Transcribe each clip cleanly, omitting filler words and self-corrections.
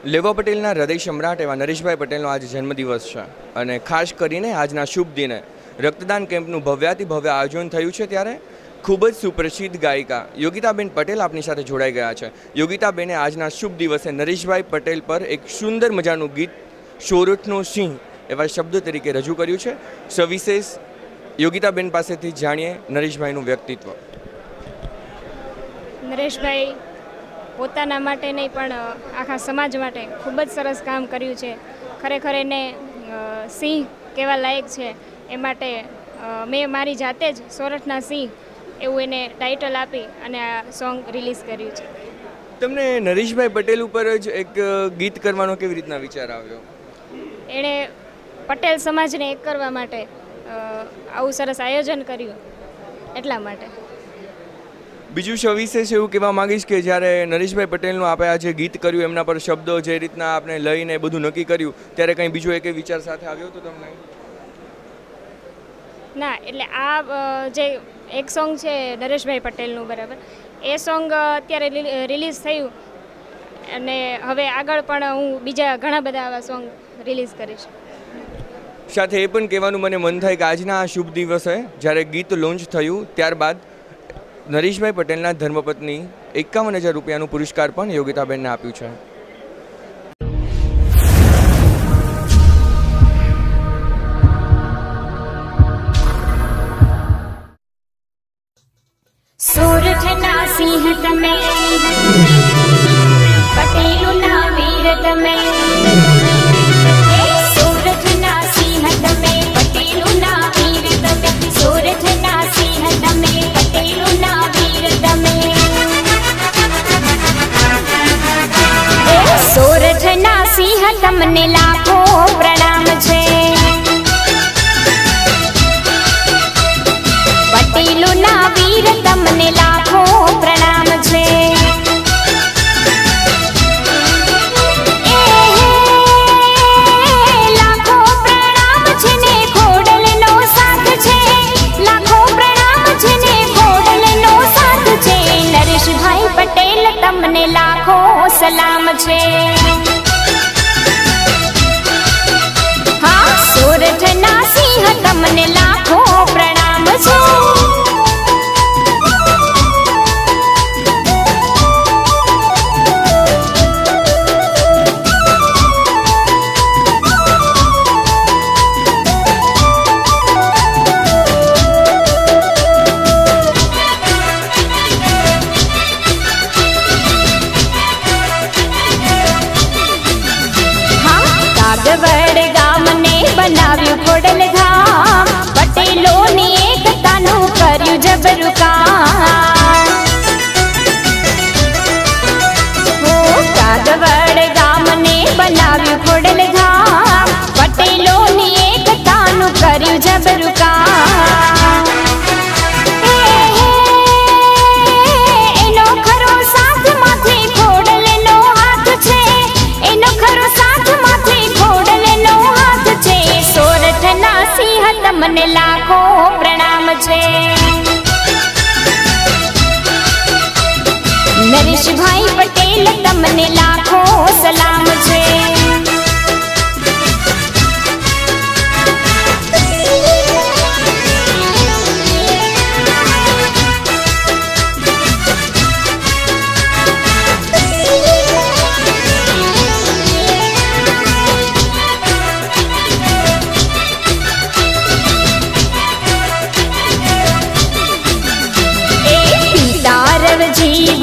લેવા પટેલના હૃદય સમ્રાટ એવા નરેશભાઈ પટેલનો આજે જન્મદિવસ છે અને ખાસ કરીને આજના શુભ દિને રક્તદાન કેમ્પનું ભવ્યાતિભવ્ય આયોજન થયું છે ત્યારે ખૂબ જ સુપ્રસિદ્ધ ગાયિકા યોગિતાબેન પટેલ આપની સાથે જોડાઈ ગયા છે। યોગિતાબેને આજના શુભ દિવસે નરેશભાઈ પટેલ પર એક સુંદર મજાનું ગીત સોરઠનો સિંહ એવા શબ્દો તરીકે રજૂ કર્યું છે। સવિશેષ યોગિતાબેન પાસેથી જાણીએ નરેશભાઈનું વ્યક્તિત્વ। નરેશભાઈ પોતાના માટે નહીં પણ આખા સમાજ માટે ખૂબ જ સરસ કામ કર્યું છે। ખરેખર એને સિંહ કેવા લાયક છે એ માટે મેં મારી જાતે જ સોરઠના સિંહ એવું એને ટાઇટલ આપી અને આ સોંગ રિલીઝ કર્યું છે। તમને નરેશભાઈ પટેલ ઉપર જ એક ગીત કરવાનો કેવી રીતના વિચાર આવ્યો? એણે પટેલ સમાજને એક કરવા માટે આવું સરસ આયોજન કર્યું એટલા માટે। બીજું સવિશેષ એવું કહેવા માંગીશ કે જ્યારે નરેશભાઈ પટેલનું આપણે આ જે ગીત કર્યું એમના પર શબ્દો જે રીતના આપણે લઈને બધું નક્કી કર્યું ત્યારે કંઈ બીજો એક વિચાર સાથે આવ્યો હતો તમને? ના, એટલે આ જે એક સોંગ છે નરેશભાઈ પટેલનું બરાબર, એ સોંગ અત્યારે રિલીઝ થયું અને હવે આગળ પણ હું બીજા ઘણા બધા આવા સોંગ રિલીઝ કરીશ। સાથે એ પણ કહેવાનું મને મન થાય કે આજના આ શુભ દિવસે જ્યારે ગીત લોન્ચ થયું ત્યારબાદ નરેશભાઈ પટેલના ધર્મપત્ની 51,000 રૂપિયાનું પુરસ્કાર પણ યોગિતાબેનને આપ્યું છે। સોરઠના સિંહ તમે, પટેલોના વીર તમે, સોરઠના સિંહ તમે, પટેલોના વીર તમે, સોરઠના સિંહ તમે, પટેલોના વીર તમે, સોરઠના સિંહ તમને લાખો પ્રણામ છે, પટેલોના વીર તમને લાખો પ્રણામ છે, લાખો પ્રણામ છે ને ખોડલનો સાથ છે, લાખો પ્રણામ છે ને ખોડલનો સાથ છે, નરેશભાઈ પટેલ તમને લાખો સલામ છે। હા, સોરઠના સિંહ તમને લાખો પ્રણામ છે। બનાવ્યું ખોડલ ધામ, પટેલોની એકતાનું કર્યું જબરું કામ, કાગવડ ગામને બનાવ્યું ખોડલ ધામ, પટેલોની એકતાનું કર્યું જબરું કામ, એનો ખરો સાથ માથે ખોડલનો હાથ છે, એનો ખરો સાથ માથે ખોડલનો હાથ છે, સોરઠના સિંહ તમને લાખો પ્રણામ છે, નરેશભાઈ પટેલ તમને લાખો સલામ છે।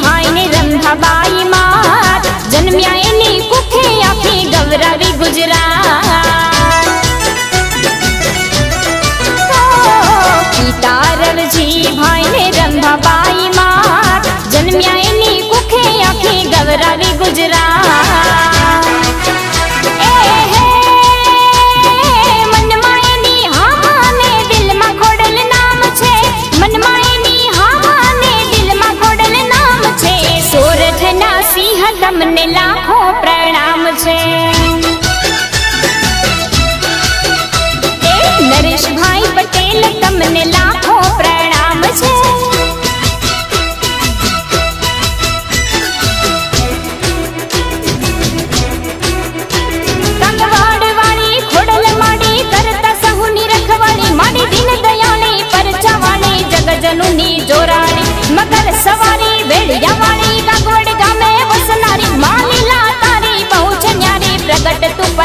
ભાઈ ને રંભાબાઈ માં જન્મ્યા એની કુખે આખી ગૌરવી ગુજરાત, પિતા રવજી ભાઈ ને રંભાબાઈ માં જન્મ્યા એની કુખે આખી ગૌરવી ગુજરાત, મનમાં એની હા ને દિલમાં ખોડલ નામ છે, મનમાં એની હા ને દિલમાં ખોડલ નામ છે, સોરઠના સિંહ તમને લાખો પ્રણામ છે।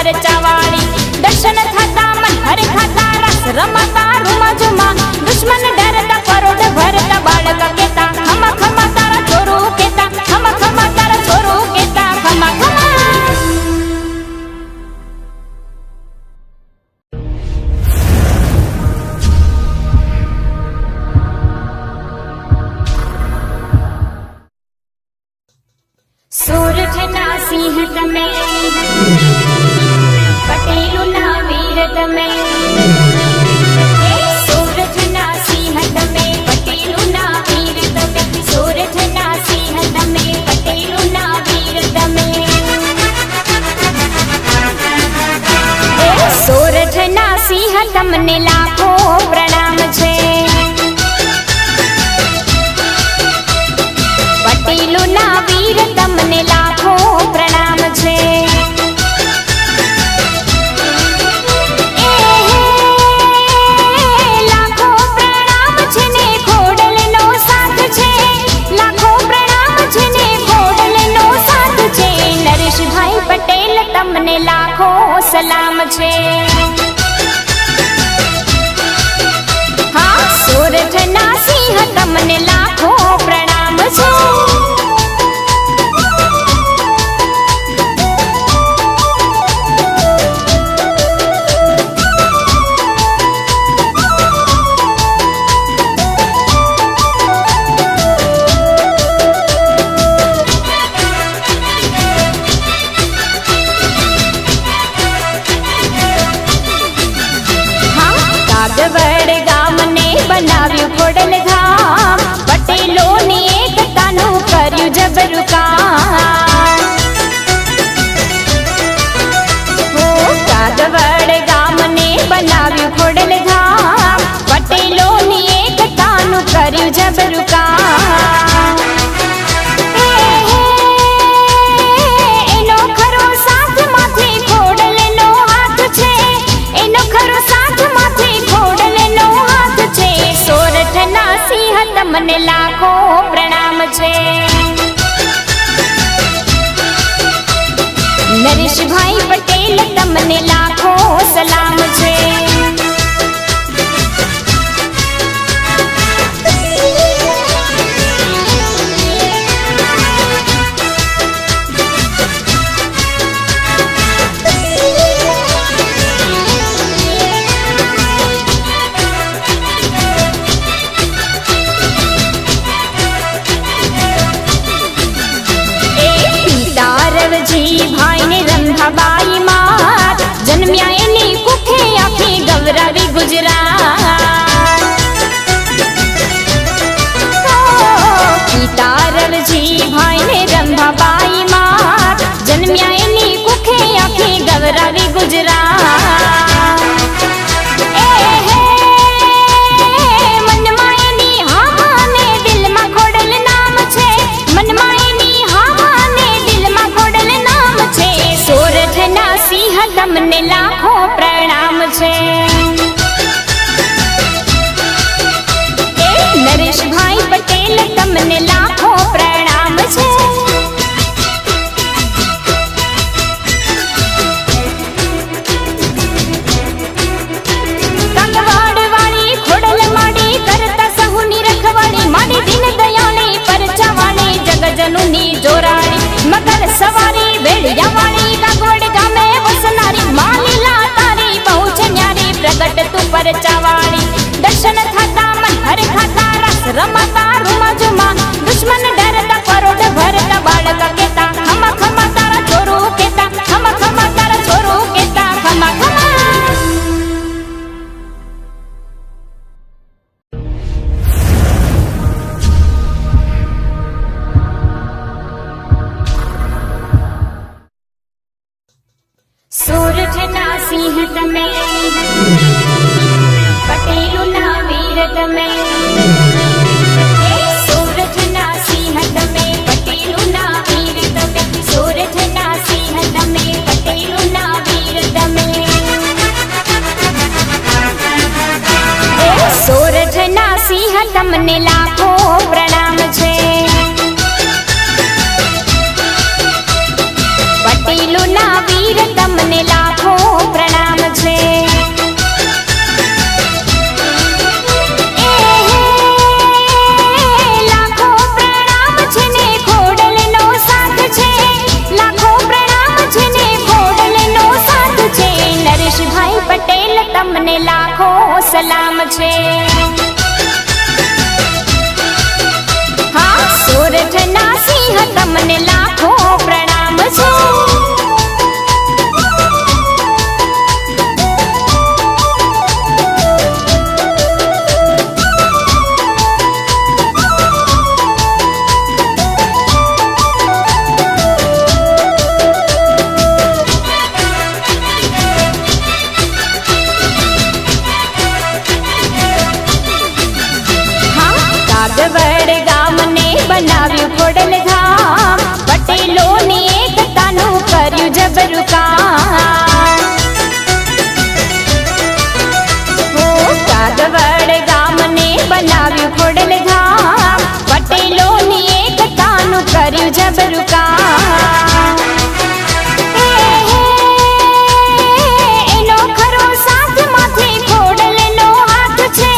परचावाळी दर्शन थाता मन हर खाता रस रमता रुमा जुमा दुश्मन डरता करोड़ भरता बाळक केता खमा खमा तारा छोरू केता खमा खमा तारा छोरू केता खमा खमा सूरजना सिंह तमे पटेलुना वीर तमे सूरजना सिंह तमे पटेलुना वीर तमे सूरजना सिंह तमे पटेलुना वीर तमे सूरजना सिंह तमने लाखों प्रणाम छे पटेलुना वीर तमने लाखों प्रणाम छे लाखों प्रणाम छे ने खोडलनो साथ छे लाखों प्रणाम छे ने खोडलनो साथ छे नरेश भाई पटेल तमने लाखों सलाम छे हाँ सूरजना सिंह तमने लाखों प्रणाम छे बनाव्યું ખોડલ ધામ પટેલોની એકતાનું કર્યું જબરું કામ હો કાગવડ ગામને બનાવ્યું ખોડલ ધામ પટેલોની એકતાનું કર્યું જબરું કામ એનો ખરો સાથમાંથી ખોડલનો હાથ છે એનો ખરો સાથમાંથી ખોડલનો હાથ છે સોરઠના સિંહ તમને લાખો પ્રણામ છે નરેશભાઈ પટેલ તમને લાખો સલામ છે भाई ने रंभाबाई मात जन्म्या एनी कुखे आखी गौरवी गुजरात પિતારવજી ભાઈ ને રંભાબાઈ માત જન્મ્યા એની કુખે આખી ગૌરવી ગુજરાત મનમાં એની હા ને દિલમાં ખોડલ નામ છે મનમાં એની હા ને દિલમાં ખોડલ નામ છે સોરઠના સિંહ તમને લાખો પ્રણામ છે નરેશભાઈ પટેલ તમને લાખો પ્રણામ છે કંગવાડવાળી ખોડલ માડી કરતા સહુની રખવાળી માડી દીન દયાળી પરચાવાળી જગજનુની જોરાળી મકર સવારી વેળિયાવાળી કાગવડ ગામે વસનારી માલીલા તારી બહુ છે ન્યારી પ્રગટ તું પરચાવાળી દર્શન થતા મન હર ખાતા રસ રમતા રૂમા જુમા દુશ્મન ડરતા કરોડ ભરતા બાળક કેતા ખમા ખમા તારા છોરું કેતા ખમા ખમા તારા છોરું કેતા ખમા ખમા सूरठना सिंह तमे पटेलुना वीर तमे सूरठना सिंह तमे पटेलुना वीर तमे सूरठना सिंह तमे पटेलुना वीर तमे सूरठना सिंह तमने लाखो प्रणाम छे पटेलुना વીર તમને લાખો પ્રણામ છે લાખો પ્રણામ છે ને ખોડલનો સાથ છે લાખો પ્રણામ છે ને ખોડલનો સાથ છે નરેશભાઈ પટેલ તમને લાખો સલામ છે હા સોરઠના સિંહ તમને લાખો પ્રણામ છે કાગવડ ગામને બનાવ્યું ખોડલ ધામ પટેલોની એકતાનું કર્યું જબરું કામ કાગવડ ગામને બનાવ્યું ખોડલ ધામ પટેલોની એકતાનું કર્યું જબરું કામ એનો ખરો સાથ માથે ખોડલનો હાથ છે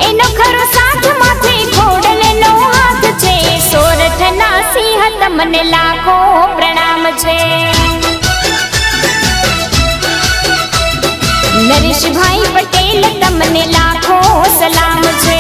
એનો ખરો સાથ માથે ખોડલનો હાથ છે સોરઠના સિંહ તમને લાખો પ્રણામ છે નરેશભાઈ પટેલ તમને લાખો સલામ છે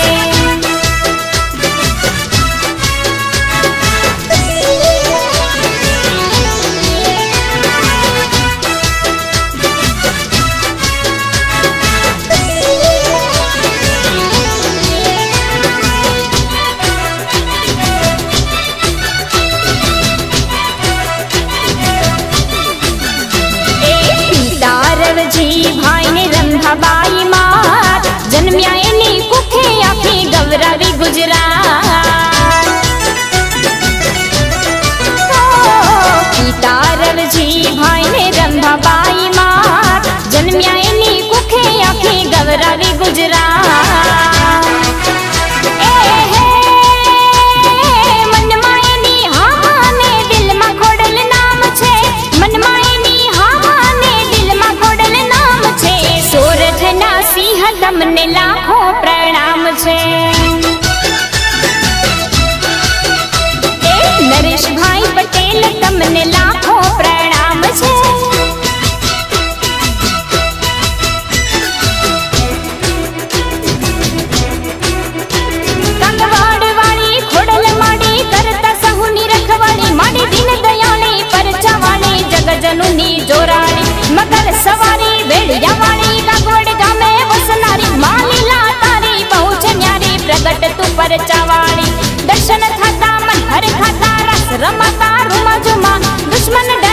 ભાઈ ને રંભાબાઈ માં જન્મ્યા એની કુખે આખી ગૌરવી ગુજરાત પિતા રવજી ભાઈ ને રંભાબાઈ માં જન્મ્યા એની કુખે આખી ગૌરવી ગુજરાત મનમાં એની હા ને દિલમાં ખોડલ નામ છે મનમાં એની હા ને દિલમાં ખોડલ નામ છે સોરઠના સિંહ તમને લાખો પ્રણામ છે નરેશભાઈ પટેલ તમને લાખો પ્રણામ છે કંગવાડવાળી ખોડલ માડી કરતા સહુની રખવાળી માડી દીન દયાળી પરચાવાળી જગજનુની જોરાળી મગર સવારી વેડિયાવાળી કાગવડ ગામે વસનારી માલીલા તારી બહુ છે ન્યારી પ્રગટ તું પરચાવાળી દર્શન થતા મન હર ખાતા રસ રમાતા રૂમા જુમા દુશ્મન